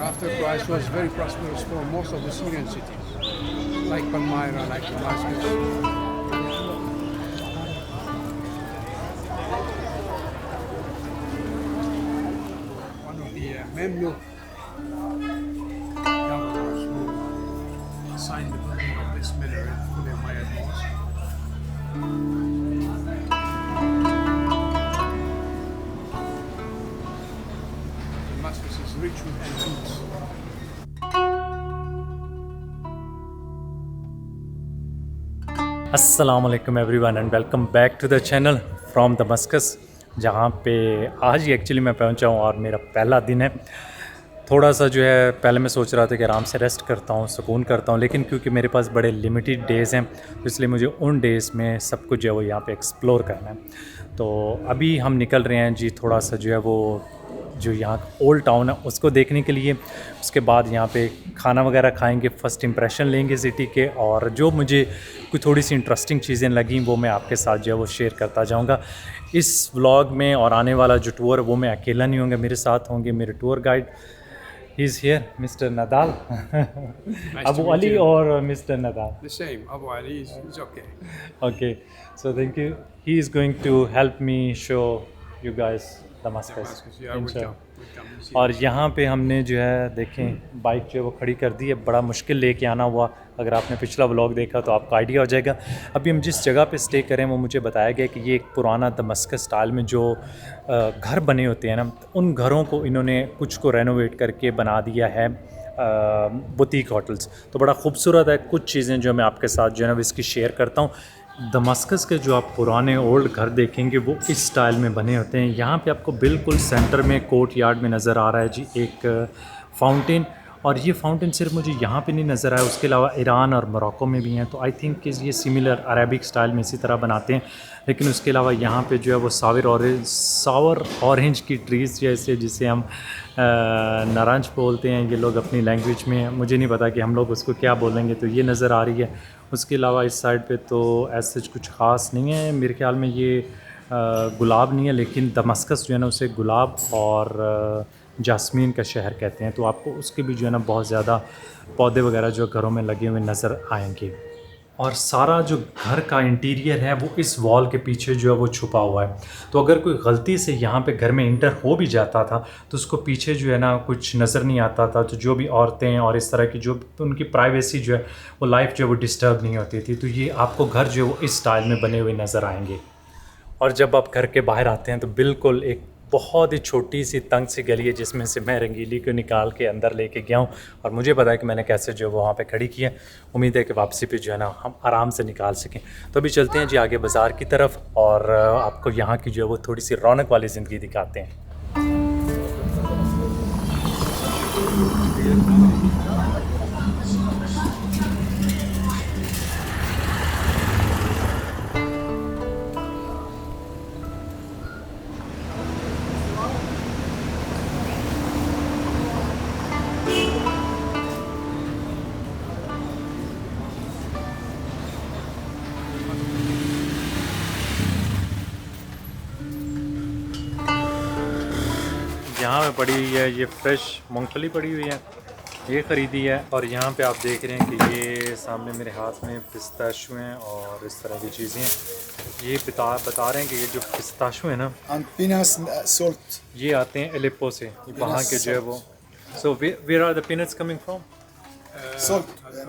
after Christ was very prosperous for most of the Syrian cities, like Palmyra, like Damascus. One of the Mamluk governors who signed the building of this minaret for the Umayyad Mosque. Damascus is rich with antiques. अस्सलामुअलैकुम everyone and welcome back to the channel from Damascus, जहाँ पे आज ही actually मैं पहुँचा हूँ और मेरा पहला दिन है। थोड़ा सा जो है पहले मैं सोच रहा था कि आराम से रेस्ट करता हूँ, सुकून करता हूँ, लेकिन क्योंकि मेरे पास बड़े लिमिटेड डेज़ हैं तो इसलिए मुझे उन डेज़ में सब कुछ जो है वो यहाँ पे एक्सप्लोर करना है। तो अभी हम निकल रहे हैं जी, थोड़ा सा जो है वो जो यहाँ ओल्ड टाउन है उसको देखने के लिए। उसके बाद यहाँ पे खाना वगैरह खाएंगे, फ़र्स्ट इंप्रेशन लेंगे सिटी के, और जो मुझे कोई थोड़ी सी इंटरेस्टिंग चीज़ें लगीं वो मैं आपके साथ जो है वो शेयर करता जाऊँगा इस व्लॉग में। और आने वाला जो टूर है वो मैं अकेला नहीं होंगे, मेरे साथ होंगे मेरे tour guide. He is here, mister Nadal. Abu Ali और mister Nadal The same, Abu Ali is okay. Okay, so thank you. He is going to help me show you guys Damascus. Damascus, yeah, welcome. और यहाँ पे हमने जो है देखें bike जो है वो खड़ी कर दी है, बड़ा मुश्किल लेके आना हुआ। अगर आपने पिछला व्लॉग देखा तो आपको आइडिया हो जाएगा। अभी हम जिस जगह पे स्टे करें वो मुझे बताया गया कि ये एक पुराना दमस्कस स्टाइल में जो घर बने होते हैं ना, उन घरों को इन्होंने कुछ को रेनोवेट करके बना दिया है बुटीक होटल्स। तो बड़ा खूबसूरत है। कुछ चीज़ें जो मैं आपके साथ जो है ना इसकी शेयर करता हूँ। दमस्कस के जो आप पुराने ओल्ड घर देखेंगे वो इस स्टाइल में बने होते हैं। यहाँ पे आपको बिल्कुल सेंटर में कोर्ट यार्ड में नज़र आ रहा है जी एक फाउंटेन, और ये फाउंटेन सिर्फ मुझे यहाँ पे नहीं नज़र आया, उसके अलावा ईरान और मोरक्को में भी हैं। तो आई थिंक कि ये सिमिलर अरेबिक स्टाइल में इसी तरह बनाते हैं। लेकिन उसके अलावा यहाँ पे जो है वो सावर ऑरेंज की ट्रीज़ जैसे, जिसे हम नारंज बोलते हैं ये लोग अपनी लैंग्वेज में, मुझे नहीं पता कि हम लोग उसको क्या बोलेंगे, तो ये नज़र आ रही है। उसके अलावा इस साइड पे तो ऐसे कुछ ख़ास नहीं है मेरे ख्याल में। ये गुलाब नहीं है, लेकिन दमस्कस जो है ना उसे गुलाब और जास्मीन का शहर कहते हैं। तो आपको उसके भी जो है ना बहुत ज़्यादा पौधे वगैरह जो घरों में लगे हुए नज़र आएंगे। और सारा जो घर का इंटीरियर है वो इस वॉल के पीछे जो है वो छुपा हुआ है। तो अगर कोई गलती से यहाँ पे घर में इंटर हो भी जाता था तो उसको पीछे जो है ना कुछ नज़र नहीं आता था। तो जो भी औरतें और इस तरह की जो उनकी प्राइवेसी जो है वो लाइफ जो है वो डिस्टर्ब नहीं होती थी। तो ये आपको घर जो है वो इस स्टाइल में बने हुए नज़र आएंगे। और जब आप घर के बाहर आते हैं तो बिल्कुल एक बहुत ही छोटी सी तंग सी गली है जिसमें से मैं रंगीली को निकाल के अंदर लेके गया हूँ, और मुझे पता है कि मैंने कैसे जो वहाँ पे खड़ी की है। उम्मीद है कि वापसी पे जो है ना हम आराम से निकाल सकें। तो अभी चलते हैं जी आगे बाज़ार की तरफ, और आपको यहाँ की जो है वो थोड़ी सी रौनक वाली ज़िंदगी दिखाते हैं। यहाँ पे पड़ी हुई है ये फ्रेश मूंगफली पड़ी हुई है, ये ख़रीदी है। और यहाँ पे आप देख रहे हैं कि ये सामने मेरे हाथ में पिस्ताशु हैं और इस तरह की चीज़ें हैं। ये बता रहे हैं कि ये जो पिस्ताशु है ना ये आते हैं एलेप्पो से, वहाँ के जो है वो। So where are the peanuts coming from?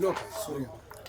Local.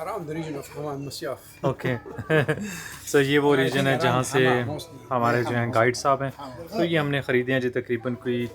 Around the region of Haman, Masyaf. Okay. So ये वो रीजन है जहाँ से हमारे जो हैं गाइड साहब हैं। तो ये हमने ख़रीदे हैं जी तकरीबन कोई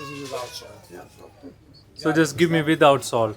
this is without salt. Yeah. So just give me without salt.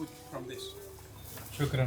put from this. शुक्रिया।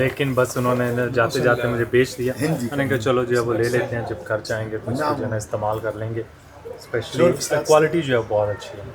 लेकिन बस उन्होंने जाते जाते मुझे बेच दिया। मैंने कहा चलो जो है वो ले लेते हैं, जब घर जाएंगे तो इसको जो है ना इस्तेमाल कर लेंगे। स्पेशली क्वालिटी जो है बहुत अच्छी है।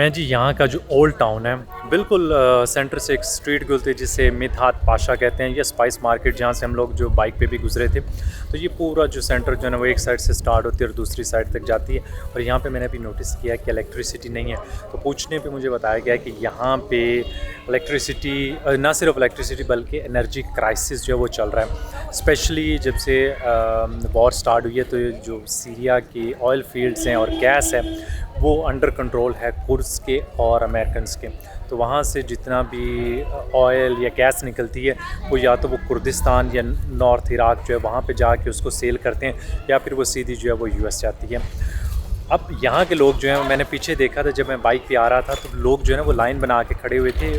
मैं जी यहाँ का जो ओल्ड टाउन है बिल्कुल सेंटर से एक स्ट्रीट गुजरती है जिसे मिधात पाशा कहते हैं, या स्पाइस मार्केट, जहाँ से हम लोग जो बाइक पे भी गुजरे थे। तो ये पूरा जो सेंटर जो है ना वो एक साइड से स्टार्ट होती है और दूसरी साइड तक जाती है। और यहाँ पे मैंने अभी नोटिस किया कि इलेक्ट्रिसिटी नहीं है। तो पूछने पे मुझे बताया गया कि यहाँ पे इलेक्ट्रिसिटी, ना सिर्फ इलेक्ट्रिसिटी बल्कि एनर्जी क्राइसिस जो है वो चल रहा है। स्पेशली जब से वॉर स्टार्ट हुई है तो जो सीरिया की ऑयल फील्ड्स हैं और गैस है वो अंडर कंट्रोल है कुर्स के और अमेरिकन्स के। तो वहाँ से जितना भी ऑयल या गैस निकलती है वो या तो वो कुर्दिस्तान या नॉर्थ इराक जो है वहाँ पे जाके उसको सेल करते हैं, या फिर वो सीधी जो है वो यूएस जाती है। अब यहाँ के लोग जो हैं, मैंने पीछे देखा था जब मैं बाइक पे आ रहा था तो लोग जो है ना वो लाइन बना के खड़े हुए थे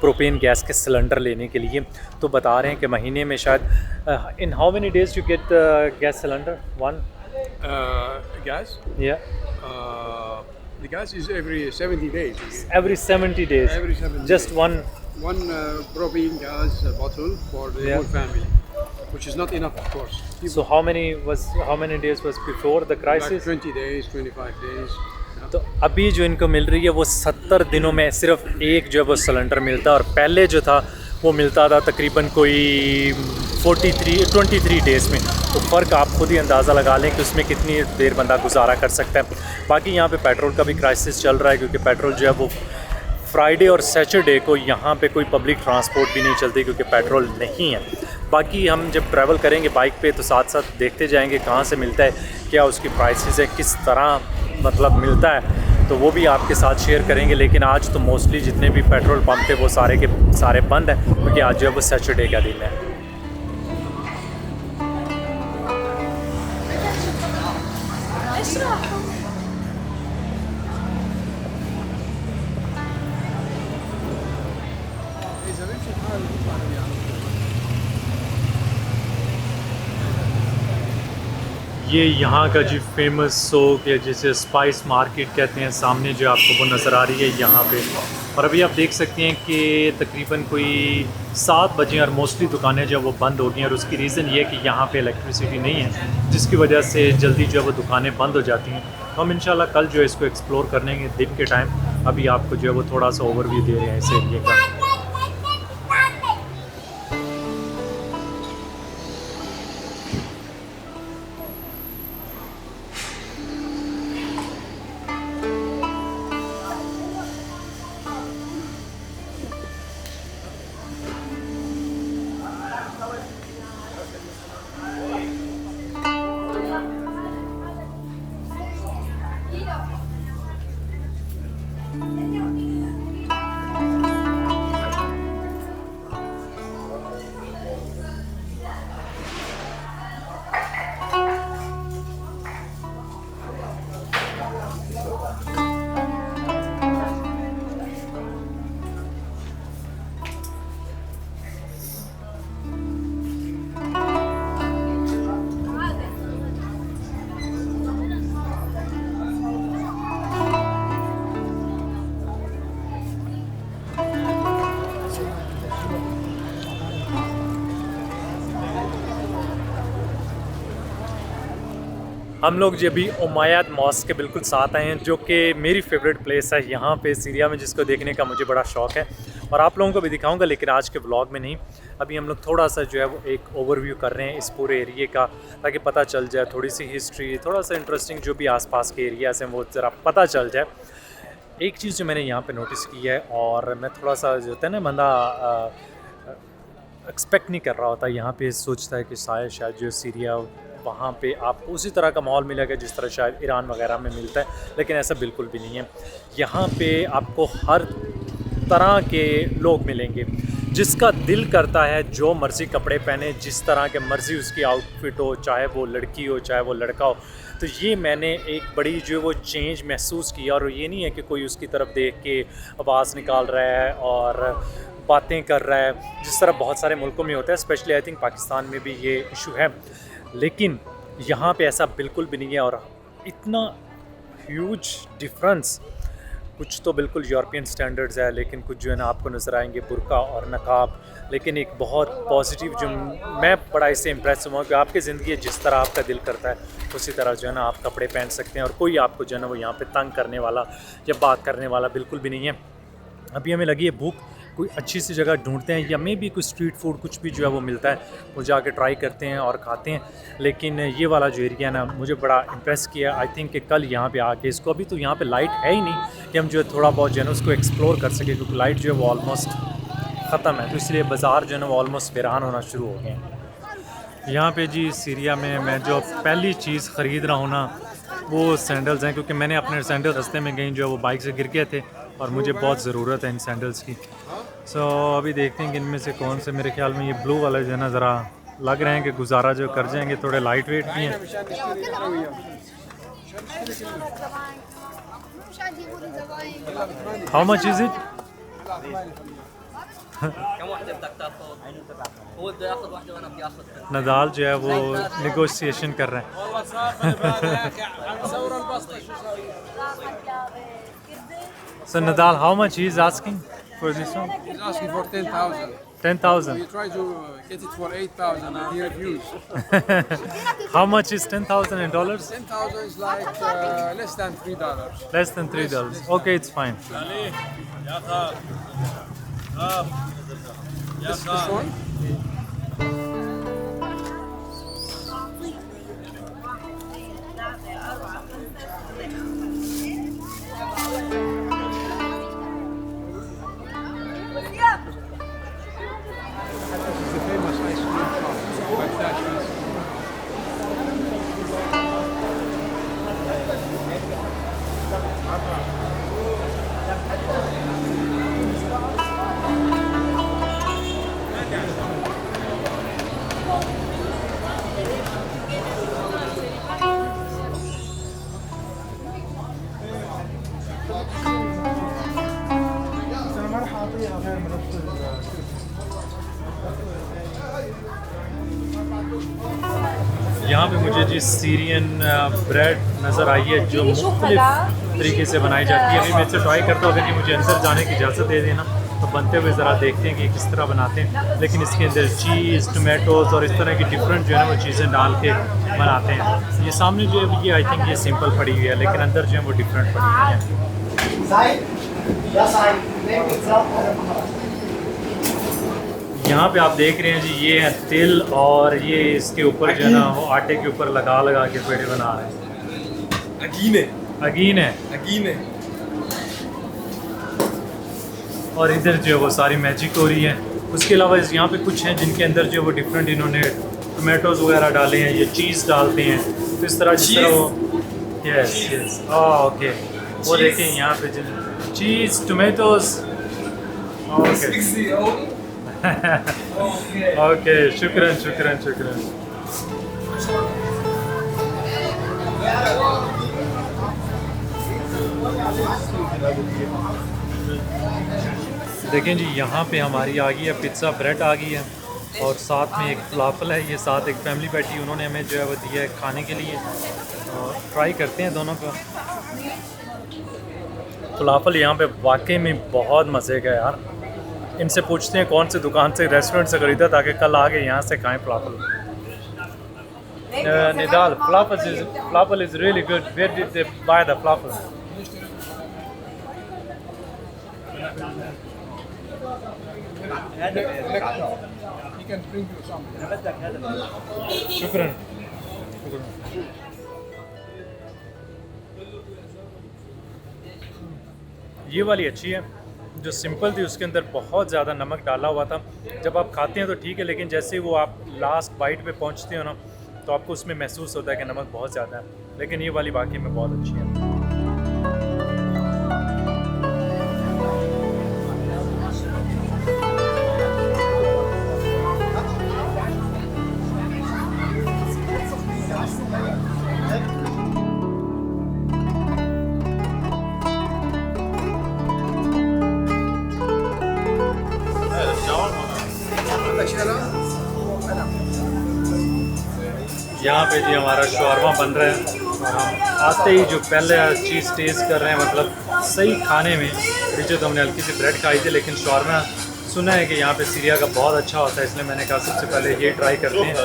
प्रोपेन गैस के सिलेंडर लेने के लिए। तो बता रहे हैं कि महीने में शायद in how many days you get gas cylinder one Gas? या The gas is every 70 days. every 70 days Every 70 just days. one propane gas bottle for the Yeah. whole family, which is not enough, of course. so how many days was before the Like crisis 20 days, 25 days. Yeah. तो अभी जो इनको मिल रही है वो 70 दिनों में सिर्फ एक जो है वो सिलेंडर मिलता है, और पहले जो था वो मिलता था तकरीबन कोई 23 डेज़ में। तो फ़र्क आप खुद ही अंदाज़ा लगा लें कि उसमें कितनी देर बंदा गुजारा कर सकता है। बाकी यहाँ पे पेट्रोल का भी क्राइसिस चल रहा है, क्योंकि पेट्रोल जो है वो फ्राइडे और सैटरडे को यहाँ पे कोई पब्लिक ट्रांसपोर्ट भी नहीं चलती क्योंकि पेट्रोल नहीं है। बाकी हम जब ट्रैवल करेंगे बाइक पे तो साथ साथ देखते जाएंगे कहाँ से मिलता है, क्या उसकी प्राइसेस है, किस तरह मतलब मिलता है, तो वो भी आपके साथ शेयर करेंगे। लेकिन आज तो मोस्टली जितने भी पेट्रोल पंप थे वो सारे के सारे बंद हैं, क्योंकि आज जो है वो सैटरडे का दिन है। ये यहाँ का जो फेमस सोक या जिसे स्पाइस मार्केट कहते हैं, सामने जो आपको वो नज़र आ रही है यहाँ पे। और अभी आप देख सकते हैं कि तकरीबन कोई 7 बजे और मोस्टली दुकानें जो वो बंद हो गई हैं। और उसकी रीज़न ये है कि यहाँ पे इलेक्ट्रिसिटी नहीं है, जिसकी वजह से जल्दी जो है वो दुकानें बंद हो जाती हैं। तो हम इंशाल्लाह कल जो है इसको एक्सप्लोर करेंगे दिन के टाइम। अभी आपको जो है वो थोड़ा सा ओवरव्यू दे रहे हैं इस एरिए का। हम लोग जो अभी उमैयद मॉस्क के बिल्कुल साथ आए हैं, जो कि मेरी फेवरेट प्लेस है यहाँ पे सीरिया में, जिसको देखने का मुझे बड़ा शौक़ है और आप लोगों को भी दिखाऊंगा, लेकिन आज के व्लॉग में नहीं। अभी हम लोग थोड़ा सा जो है वो एक ओवरव्यू कर रहे हैं इस पूरे एरिए का, ताकि पता चल जाए थोड़ी सी हिस्ट्री, थोड़ा सा इंटरेस्टिंग जो भी आसपास के एरियाज़ हैं वो ज़रा पता चल जाए। एक चीज़ जो मैंने यहाँ पे नोटिस की है, और मैं थोड़ा सा जो होता है ना बंदा एक्सपेक्ट नहीं कर रहा होता, यहाँ पे सोचता है कि शायद जो सीरिया वहाँ पे आपको उसी तरह का माहौल मिलेगा जिस तरह शायद ईरान वगैरह में मिलता है, लेकिन ऐसा बिल्कुल भी नहीं है। यहाँ पे आपको हर तरह के लोग मिलेंगे, जिसका दिल करता है जो मर्ज़ी कपड़े पहने, जिस तरह के मर्ज़ी उसकी आउटफिट हो, चाहे वो लड़की हो चाहे वो लड़का हो। तो ये मैंने एक बड़ी जो वो चेंज महसूस किया, और ये नहीं है कि कोई उसकी तरफ देख के आवाज़ निकाल रहा है और बातें कर रहा है, जिस तरह बहुत सारे मुल्कों में होता है, स्पेशली आई थिंक पाकिस्तान में भी ये इशू है, लेकिन यहाँ पे ऐसा बिल्कुल भी नहीं है। और इतना ह्यूज डिफरेंस कुछ तो बिल्कुल यूरोपियन स्टैंडर्ड्स है, लेकिन कुछ जो है ना आपको नज़र आएंगे बुर्का और नकाब। लेकिन एक बहुत पॉजिटिव जो मैं बड़ा इससे इम्प्रेस हुआ कि आपकी ज़िंदगी जिस तरह आपका दिल करता है उसी तरह जो है ना आप कपड़े पहन सकते हैं, और कोई आपको जो है ना वो यहाँ पे तंग करने वाला या बात करने वाला बिल्कुल भी नहीं है। अभी हमें लगी है भूख, कोई अच्छी सी जगह ढूंढते हैं या मे भी कोई स्ट्रीट फूड कुछ भी जो है वो मिलता है वो जाके ट्राई करते हैं और खाते हैं। लेकिन ये वाला जो एरिया ना मुझे बड़ा इम्प्रेस किया। आई थिंक कि कल यहाँ पे आके इसको, अभी तो यहाँ पे लाइट है ही नहीं कि हम जो है थोड़ा बहुत जो है ना उसको एक्सप्लोर कर सकें, क्योंकि लाइट जो है वो ऑलमोस्ट ख़त्म है, तो इसलिए बाज़ार जो है ना वो ऑलमोस्ट वीरान होना शुरू हो गए हैं। यहाँ पे जी सीरिया में मैं जो पहली चीज़ ख़रीद रहा हूँ ना वो सैंडल्स हैं, क्योंकि मैंने अपने सैंडल रास्ते में गई जो है वो बाइक से गिर गए थे और मुझे बहुत ज़रूरत है इन सैंडल्स की। अभी देखते हैं कि इनमें से कौन से, मेरे ख्याल में ये ब्लू वाले जो है ना ज़रा लग रहे हैं कि गुजारा जो कर जाएंगे, थोड़े लाइट वेट भी हैं। How much is it? Nadal जो है वो नेगोशिएशन कर रहे हैं। So Nadal, how much he is asking for this one? He's asking for 10,000. 10,000. We try to get it for 8,000 and he refused. How much is 10,000 in dollars? 10,000 is like less than $3. Less than $3. Okay, it's fine. This one? This is the famous ice cream shop. Baghdad ice cream. यहाँ पे मुझे जी Syrian bread नज़र आई है जो मुख्तलिफ तरीके से बनाई जाती है। अभी मैं इसे ट्राई करता हूँ, अगर ये मुझे अंदर जाने की इजाज़त दे देना तो बनते हुए ज़रा देखते हैं कि किस तरह बनाते हैं। लेकिन इसके अंदर चीज़, टोमेटोज़ और इस तरह की डिफरेंट जो है ना वो चीज़ें डाल के बनाते हैं। ये सामने जो है ये आई थिंक ये सिंपल पड़ी हुई है, लेकिन अंदर जो है वो डिफरेंट पड़ी हुई है। यहाँ पे आप देख रहे हैं जी ये है तिल, और ये इसके ऊपर जो है ना वो आटे के ऊपर लगा लगा के पेड़े बना रहे हैं। अगीन है। और इधर जो है वो सारी मैजिक हो रही है। उसके अलावा यहाँ पे कुछ हैं जिनके अंदर जो है वो डिफरेंट इन्होंने टोमेटोज़ वगैरह डाले हैं, ये चीज़ डालते हैं, तो इस तरह जिस तरह वो यस ओके वो देखें यहाँ पे चीज़, टोमेटोज़। ओके शुक्रन। देखें जी यहाँ पे हमारी आ गई है पिज़्ज़ा ब्रेड आ गई है, और साथ में एक फलाफल है, ये साथ एक फैमिली पैटी उन्होंने हमें जो है वो दिया है खाने के लिए। ट्राई करते हैं दोनों को। फलाफल यहाँ पे वाकई में बहुत मज़े का है यार। इनसे पूछते हैं कौन से दुकान से, रेस्टोरेंट से ख़रीदा ताकि कल आके यहाँ से खाएं फलाफल। Nidal, falafel is really good. Where did they buy the falafel? He can bring you some. शुक्रन। ये वाली अच्छी है, जो सिंपल थी उसके अंदर बहुत ज़्यादा नमक डाला हुआ था। जब आप खाते हैं तो ठीक है, लेकिन जैसे ही वो आप लास्ट बाइट पे पहुंचते हो ना तो आपको उसमें महसूस होता है कि नमक बहुत ज़्यादा है। लेकिन ये वाली वाकई में बहुत अच्छी है। यहाँ पे जी हमारा शवारमा बन रहा है, और हम आते ही जो पहले चीज़ टेस्ट कर रहे हैं, मतलब सही खाने में पीछे तो हमने हल्की सी ब्रेड खाई थी, लेकिन शॉर्मा सुना है कि यहाँ पे सीरिया का बहुत अच्छा होता है, इसलिए मैंने कहा सबसे पहले ये ट्राई करते हैं।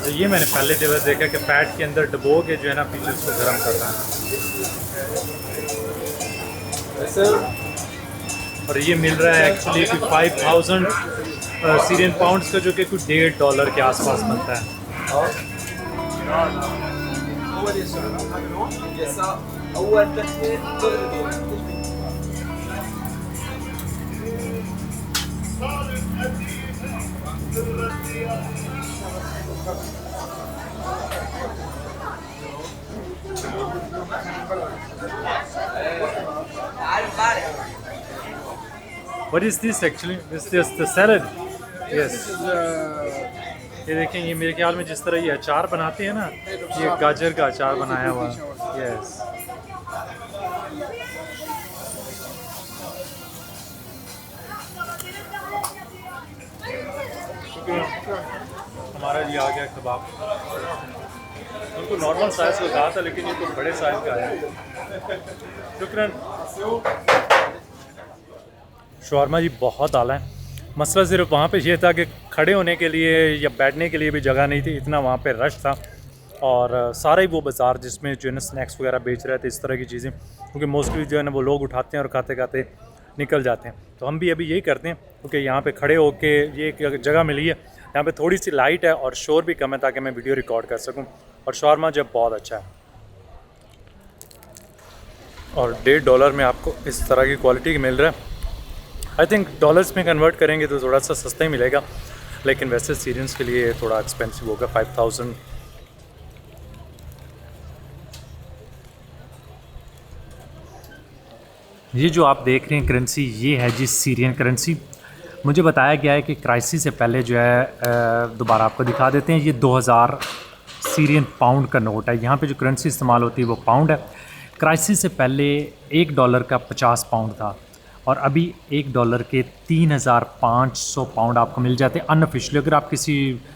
तो ये मैंने पहले दफ़ा देखा कि पैट के अंदर डबो के जो है ना पीछे उसको गर्म करना है, और ये मिल रहा है एक्चुअली कि 5000 सीरियन पाउंड्स का, जो कि कुछ $1.5 के आसपास बनता है। What is this actually? Is this the salad? Yes. ये देखें, ये मेरे ख्याल में जिस तरह ये अचार बनाते हैं ना, ये गाजर का अचार बनाया हुआ। यस। हमारा ये आ गया कबाब। उनको नॉर्मल साइज़ का कहा था, लेकिन ये तो बड़े साइज़ का है। शुक्रिया। शॉर्मा जी बहुत आला है। मसला सिर्फ वहाँ पे ये था कि खड़े होने के लिए या बैठने के लिए भी जगह नहीं थी, इतना वहाँ पे रश था। और सारा ही वो बाज़ार जिसमें जो है ना स्नैक्स वगैरह बेच रहे थे, इस तरह की चीज़ें, क्योंकि मोस्टली जो है ना वो लोग उठाते हैं और खाते खाते निकल जाते हैं। तो हम भी अभी यही करते हैं, क्योंकि यहाँ पे खड़े होके ये एक जगह मिली है, यहाँ पे थोड़ी सी लाइट है और शोर भी कम है, ताकि मैं वीडियो रिकॉर्ड कर सकूँ। और शॉर्मा जब बहुत अच्छा है, और $1.5 में आपको इस तरह की क्वालिटी मिल रहा है। आई थिंक डॉलर्स में कन्वर्ट करेंगे तो थोड़ा सा सस्ता ही मिलेगा, लेकिन वैसे सीरियंस के लिए थोड़ा एक्सपेंसिव होगा। 5000। ये जो आप देख रहे हैं करेंसी, ये है जी सीरियन करेंसी। मुझे बताया गया है कि क्राइसिस से पहले जो है, दोबारा आपको दिखा देते हैं, ये 2000 सीरियन पाउंड का नोट है। यहाँ पे जो करेंसी इस्तेमाल होती है वो पाउंड है। क्राइसिस से पहले $1 का 50 पाउंड था, और अभी $1 के 3500 पाउंड आपको मिल जाते हैं अनऑफिशियली। अगर आप किसी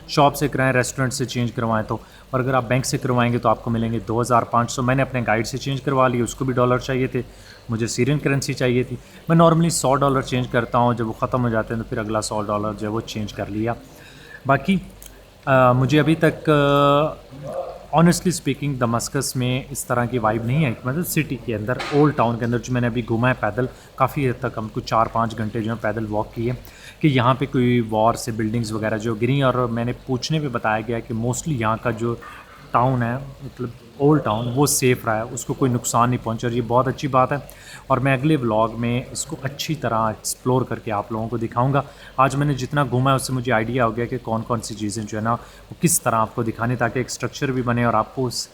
शॉप से कराएं, रेस्टोरेंट से चेंज करवाएं तो, और अगर आप बैंक से करवाएंगे तो आपको मिलेंगे 2500। मैंने अपने गाइड से चेंज करवा लिया, उसको भी डॉलर चाहिए थे, मुझे सीरियन करेंसी चाहिए थी। मैं नॉर्मली $100 चेंज करता हूँ, जब वो ख़त्म हो जाते हैं तो फिर अगला $100 जो है वो चेंज कर लिया। बाकी मुझे अभी तक ऑनेस्टली स्पीकिंग दमस्कस में इस तरह की वाइब नहीं है, मतलब सिटी के अंदर, ओल्ड टाउन के अंदर जो मैंने अभी घूमा है पैदल, काफ़ी हद तक हमको 4-5 घंटे जो है पैदल वॉक किए, कि यहाँ पे कोई वॉर से बिल्डिंग्स वगैरह जो गिरी। और मैंने पूछने पे बताया गया कि मोस्टली यहाँ का जो टाउन है, मतलब ओल्ड टाउन, वो सेफ़ रहा है, उसको कोई नुकसान नहीं पहुँचा, और ये बहुत अच्छी बात है। और मैं अगले व्लॉग में इसको अच्छी तरह एक्सप्लोर करके आप लोगों को दिखाऊंगा। आज मैंने जितना घूमा है उससे मुझे आइडिया हो गया कि कौन कौन सी चीज़ें जो है ना वो किस तरह आपको दिखाने, ताकि एक स्ट्रक्चर भी बने और आपको उस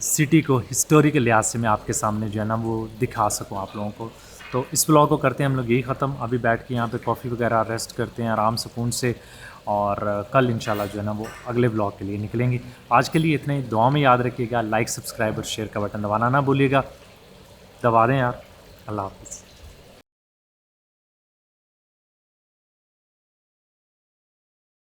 सिटी को हिस्टोरिकल लिहाज से मैं आपके सामने जो है ना वो दिखा सकूँ आप लोगों को। तो इस व्लॉग को करते हैं हम लोग यही ख़त्म। अभी बैठ के यहाँ पे कॉफ़ी वगैरह रेस्ट करते हैं आराम सुकून से, और कल इंशाल्लाह जो है ना वो अगले व्लॉग के लिए निकलेंगे। आज के लिए इतने ही। दुआ में याद रखिएगा, लाइक, सब्सक्राइब और शेयर का बटन दबाना ना भूलिएगा। दबा दें यार। अल्लाह हाफ़िज़।